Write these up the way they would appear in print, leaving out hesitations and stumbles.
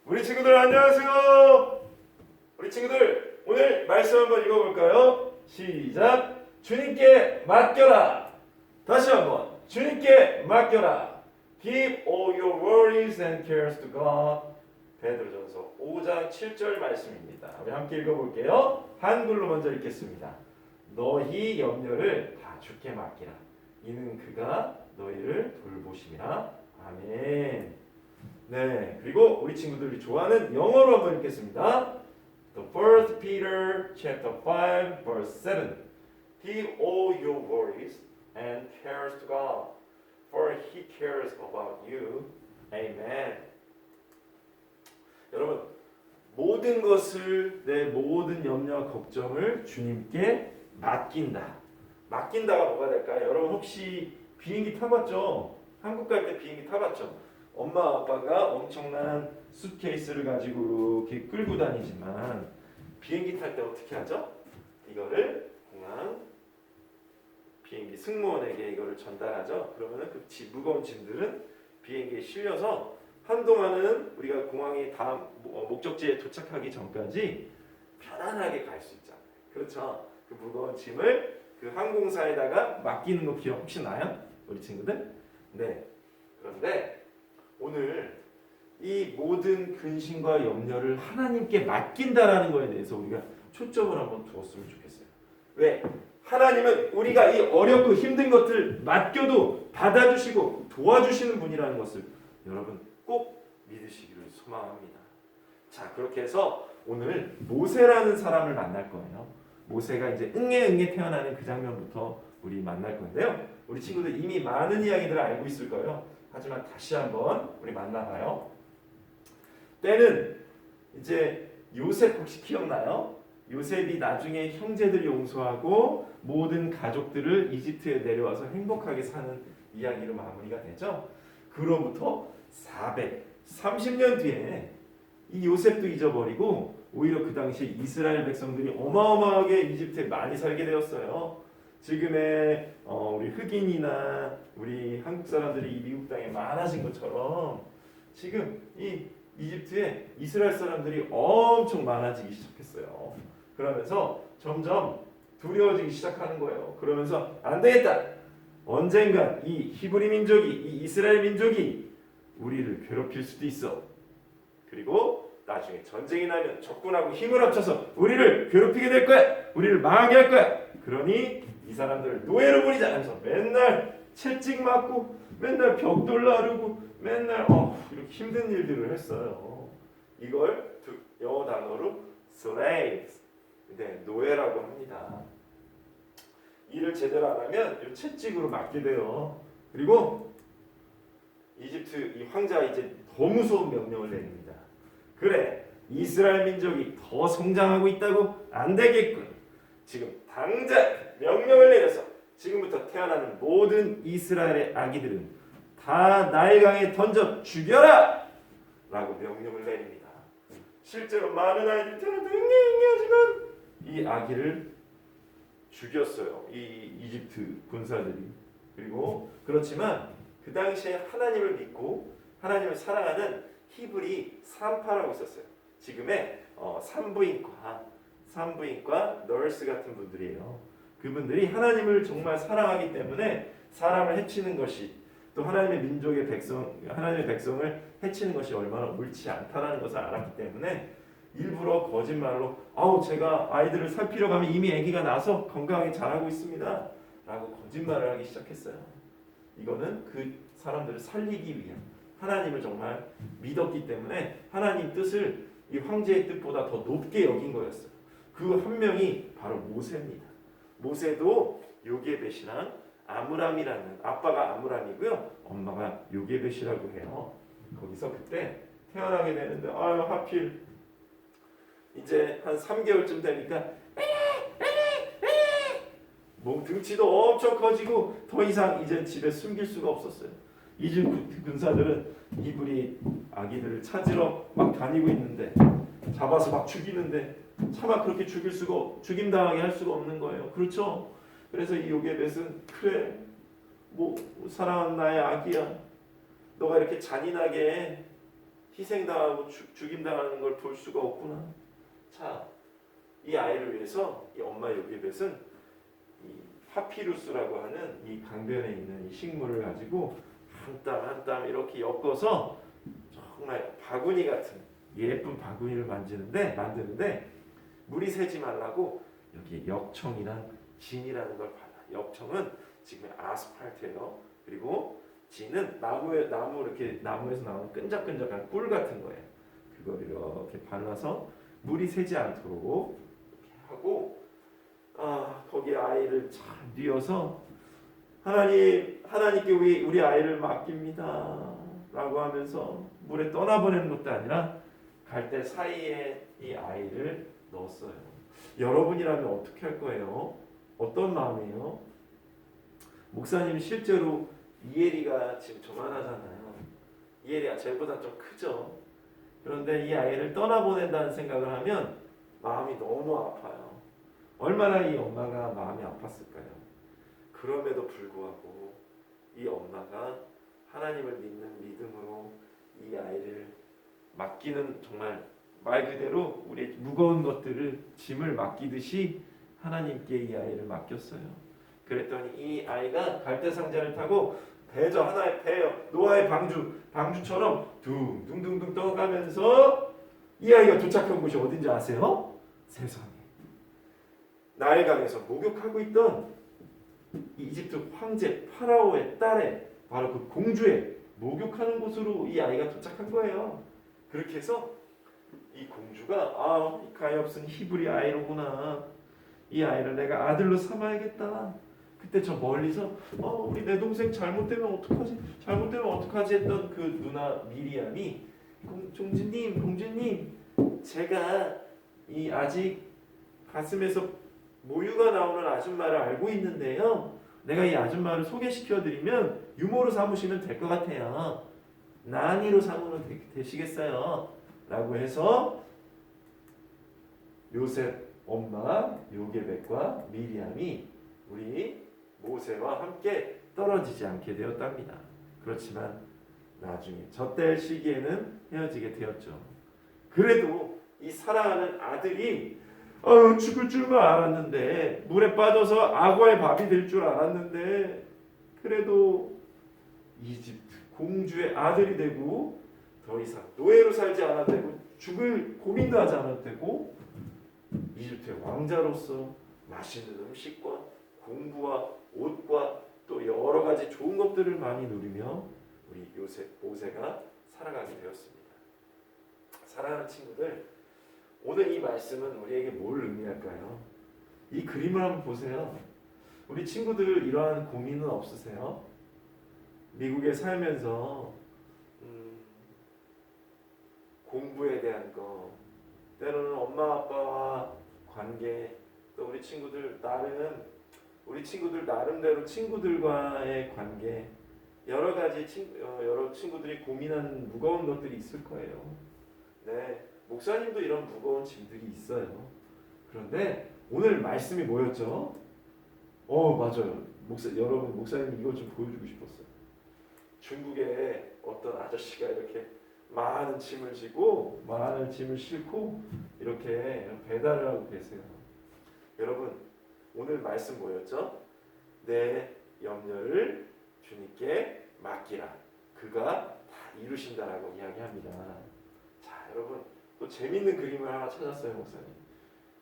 우리 친구들 안녕하세요. 우리 친구들 오늘 말씀 한번 읽어볼까요? 시작. 주님께 맡겨라. 다시 한번. 주님께 맡겨라. Give all your worries and cares to God. 베드로전서 5장 7절 말씀입니다. 우리 함께 읽어볼게요. 한글로 먼저 읽겠습니다. 너희 염려를 다 주께 맡기라. 이는 그가 너희를 돌보심이라. 아멘. 네, 그리고 우리 친구들이 좋아하는 영어로 한번 읽겠습니다. The First Peter chapter 5 verse 7. Give all your worries and cares to God, for He cares about you. Amen. 여러분, 모든 것을 내 모든 염려와 걱정을 주님께 맡긴다. 맡긴다가 뭐가 될까요? 여러분 혹시 비행기 타봤죠? 한국 갈 때 비행기 타봤죠? 엄마 아빠가 엄청난 수트케이스를 가지고 이렇게 끌고 다니지만 비행기 탈 때 어떻게 하죠? 이거를 공항 비행기 승무원에게 이거를 전달하죠. 그러면은 그 무거운 짐들은 비행기에 실려서 한동안은 우리가 공항에 다음 목적지에 도착하기 전까지 편안하게 갈 수 있잖아요. 그렇죠? 그 무거운 짐을 그 항공사에다가 맡기는 거 기억 혹시 나요? 우리 친구들? 네. 그런데 오늘 이 모든 근심과 염려를 하나님께 맡긴다라는 거에 대해서 우리가 초점을 한번 두었으면 좋겠어요. 왜? 하나님은 우리가 이 어렵고 힘든 것들 맡겨도 받아주시고 도와주시는 분이라는 것을 여러분 꼭 믿으시기를 소망합니다. 자, 그렇게 해서 오늘 모세라는 사람을 만날 거예요. 모세가 이제 응애 태어나는 그 장면부터 우리 만날 건데요. 우리 친구들 이미 많은 이야기들을 알고 있을 거예요. 하지만 다시 한번 우리 만나봐요. 때는 이제 요셉 혹시 기억나요? 요셉이 나중에 형제들이 용서하고 모든 가족들을 이집트에 내려와서 행복하게 사는 이야기로 마무리가 되죠. 그로부터 430년 뒤에 이 요셉도 잊어버리고 오히려 그 당시 이스라엘 백성들이 어마어마하게 이집트에 많이 살게 되었어요. 지금의 우리 흑인이나 우리 한국 사람들이 이 미국 땅에 많아진 것처럼 지금 이 이집트에 이스라엘 사람들이 엄청 많아지기 시작했어요. 그러면서 점점 두려워지기 시작하는 거예요. 그러면서 안 되겠다. 언젠가 이 히브리 민족이 이 이스라엘 민족이 우리를 괴롭힐 수도 있어. 그리고 나중에 전쟁이 나면 적군하고 힘을 합쳐서 우리를 괴롭히게 될 거야. 우리를 망하게 할 거야. 그러니 이 사람들을 노예로 부리자 하면서 맨날 채찍 맞고 맨날 벽돌 나르고 맨날 이렇게 힘든 일들을 했어요. 이걸 영어 단어로 slaves, 네, 노예라고 합니다. 일을 제대로 안 하면 채찍으로 맞게 돼요. 그리고 이집트 이 황자가 이제 더 무서운 명령을 내립니다. 그래, 이스라엘 민족이 더 성장하고 있다고? 안 되겠군. 지금 당장 명령을 내려서 지금부터 태어나는 모든 이스라엘의 아기들은 다 나일강에 던져 죽여라! 라고 명령을 내립니다. 실제로 많은 아이들이 태어나도 응애응애하지만 이 아기를 죽였어요. 이 이집트 군사들이. 그리고 그렇지만 그 당시에 하나님을 믿고 하나님을 사랑하는 히브리 산파라고 있었어요. 지금의 산부인과 너스 같은 분들이에요. 그분들이 하나님을 정말 사랑하기 때문에 사람을 해치는 것이 또 하나님의 백성을 해치는 것이 얼마나 옳지 않다라는 것을 알았기 때문에 일부러 거짓말로 제가 아이들을 살피러 가면 이미 아기가 나서 건강하게 자라고 있습니다 라고 거짓말을 하기 시작했어요. 이거는 그 사람들을 살리기 위한 하나님을 정말 믿었기 때문에 하나님 뜻을 이 황제의 뜻보다 더 높게 여긴 거였어요. 그 한 명이 바로 모세입니다. 모세도 요게벳이랑 아므람이라는 아빠가 아므람이고요. 엄마가 요게벳이라고 해요. 거기서 그때 태어나게 되는데 하필 이제 한 3개월쯤 되니까 등치도 엄청 커지고 더 이상 이제 집에 숨길 수가 없었어요. 이집트 군사들은 이브리 아기들을 찾으러 막 다니고 있는데 잡아서 막 죽이는데 차마 그렇게 죽임당하게 할 수가 없는 거예요. 그렇죠? 그래서 이 요게벳은 그래 사랑하는 나의 아기야, 너가 이렇게 잔인하게 희생당하고 죽임당하는 걸 볼 수가 없구나. 자, 이 아이를 위해서 이 엄마 요게벳은 이 파피루스라고 하는 이 강변에 있는 이 식물을 가지고 한 땀 한 땀 이렇게 엮어서 정말 바구니 같은 예쁜 바구니를 만드는데 물이 새지 말라고 여기 역청이랑 진이라는 걸 발라. 역청은 지금 아스팔트예요. 그리고 진은 나무 이렇게 나무에서 나오는 끈적끈적한 꿀 같은 거예요. 그걸 이렇게 발라서 물이 새지 않도록 이렇게 하고 거기에 아이를 잘 뉘어서 하나님께 우리 아이를 맡깁니다 라고 하면서 물에 떠나보내는 것도 아니라 갈대 사이에 이 아이를 넣었어요. 여러분이라면 어떻게 할 거예요? 어떤 마음이에요? 목사님 실제로 이엘이가 지금 저만하잖아요. 이엘이가 쟤보다 좀 크죠. 그런데 이 아이를 떠나보낸다는 생각을 하면 마음이 너무 아파요. 얼마나 이 엄마가 마음이 아팠을까요? 그럼에도 불구하고 이 엄마가 하나님을 믿는 믿음으로 이 아이를 맡기는, 정말 말 그대로 우리 무거운 것들을 짐을 맡기듯이 하나님께 이 아이를 맡겼어요. 그랬더니 이 아이가 갈대 상자를 타고 배저 하나의 배요, 노아의 방주처럼 둥둥둥 떠가면서 이 아이가 도착한 곳이 어딘지 아세요? 세상에 나일강에서 목욕하고 있던 이집트 황제 파라오의 딸의 바로 그 공주의 목욕하는 곳으로 이 아이가 도착한 거예요. 그렇게 해서 이 공주가 이 가엾은 히브리 아이로구나, 이 아이를 내가 아들로 삼아야겠다. 그때 저 멀리서 우리 내 동생 잘못되면 어떡하지 했던 그 누나 미리암이 공주님 제가 이 아직 가슴에서 모유가 나오는 아줌마를 알고 있는데요, 내가 이 아줌마를 소개시켜드리면 유모로 삼으시면 될 것 같아요. 나니로 삼으면 되시겠어요? 라고 해서 요셉 엄마 요게벳과 미리암이 우리 모세와 함께 떨어지지 않게 되었답니다. 그렇지만 나중에 저때 시기에는 헤어지게 되었죠. 그래도 이 사랑하는 아들이 죽을 줄만 알았는데, 물에 빠져서 악어의 밥이 될 줄 알았는데, 그래도 이집트 공주의 아들이 되고 더 이상 노예로 살지 않아도 되고 죽을 고민도 하지 않아도 되고 이집트의 왕자로서 맛있는 음식과 공부와 옷과 또 여러 가지 좋은 것들을 많이 누리며 우리 모세가 살아가게 되었습니다. 사랑하는 친구들, 오늘 이 말씀은 우리에게 뭘 의미할까요? 이 그림을 한번 보세요. 우리 친구들 이러한 고민은 없으세요? 미국에 살면서 공부에 대한 거, 때로는 엄마 아빠와 관계, 또 우리 친구들 나름대로 친구들과의 관계, 여러 가지 여러 친구들이 고민하는 무거운 것들이 있을 거예요. 네, 목사님도 이런 무거운 짐들이 있어요. 그런데 오늘 말씀이 뭐였죠? 맞아요. 여러분, 목사님 이거 좀 보여주고 싶었어요. 중국에 어떤 아저씨가 이렇게 많은 짐을 싣고 이렇게 배달을 하고 계세요. 여러분, 오늘 말씀 뭐였죠? 내 염려를 주님께 맡기라, 그가 다 이루신다라고 이야기합니다. 자, 여러분, 또 재밌는 그림을 하나 찾았어요, 목사님.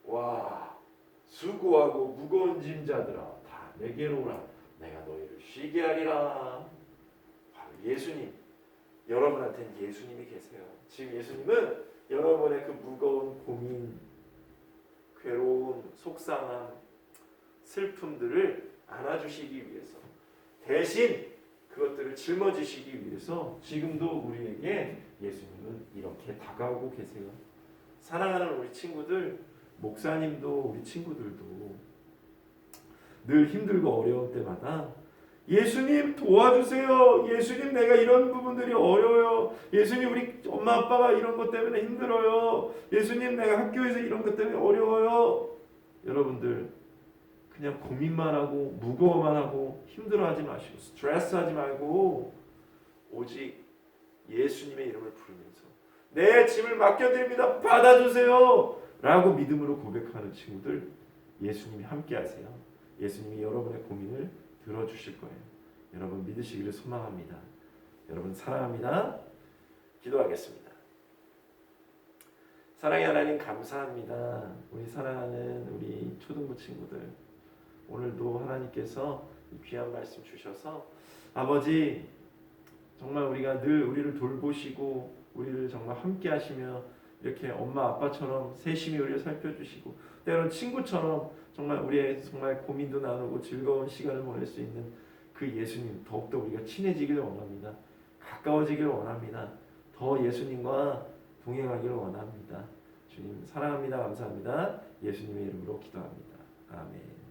와, 수고하고 무거운 짐자들아 다 내게로 오라, 내가 너희를 쉬게 하리라. 바로 예수님, 여러분한테는 예수님이 계세요. 지금 예수님은 여러분의 그 무거운 고민, 괴로움, 속상함, 슬픔들을 안아주시기 위해서, 대신 그것들을 짊어지시기 위해서 지금도 우리에게 예수님은 이렇게 다가오고 계세요. 사랑하는 우리 친구들, 목사님도 우리 친구들도 늘 힘들고 어려운 때마다 예수님 도와주세요. 예수님, 내가 이런 부분들이 어려워요. 예수님, 우리 엄마 아빠가 이런 것 때문에 힘들어요. 예수님, 내가 학교에서 이런 것 때문에 어려워요. 여러분들 그냥 고민만 하고 무거워만 하고 힘들어하지 마시고 스트레스하지 말고 오직 예수님의 이름을 부르면서 내 짐을 맡겨드립니다. 받아주세요. 라고 믿음으로 고백하는 친구들, 예수님이 함께 하세요. 예수님이 여러분의 고민을 들어주실 거예요. 여러분 믿으시기를 소망합니다. 여러분 사랑합니다. 기도하겠습니다. 사랑의 하나님 감사합니다. 우리 사랑하는 우리 초등부 친구들, 오늘도 하나님께서 이 귀한 말씀 주셔서 아버지 정말 우리가 늘 우리를 돌보시고 우리를 정말 함께 하시며 이렇게 엄마 아빠처럼 세심히 우리를 살펴주시고 때로는 친구처럼 정말 우리의 정말 고민도 나누고 즐거운 시간을 보낼 수 있는 그 예수님, 더욱더 우리가 친해지기를 원합니다. 가까워지기를 원합니다. 더 예수님과 동행하기를 원합니다. 주님 사랑합니다. 감사합니다. 예수님의 이름으로 기도합니다. 아멘.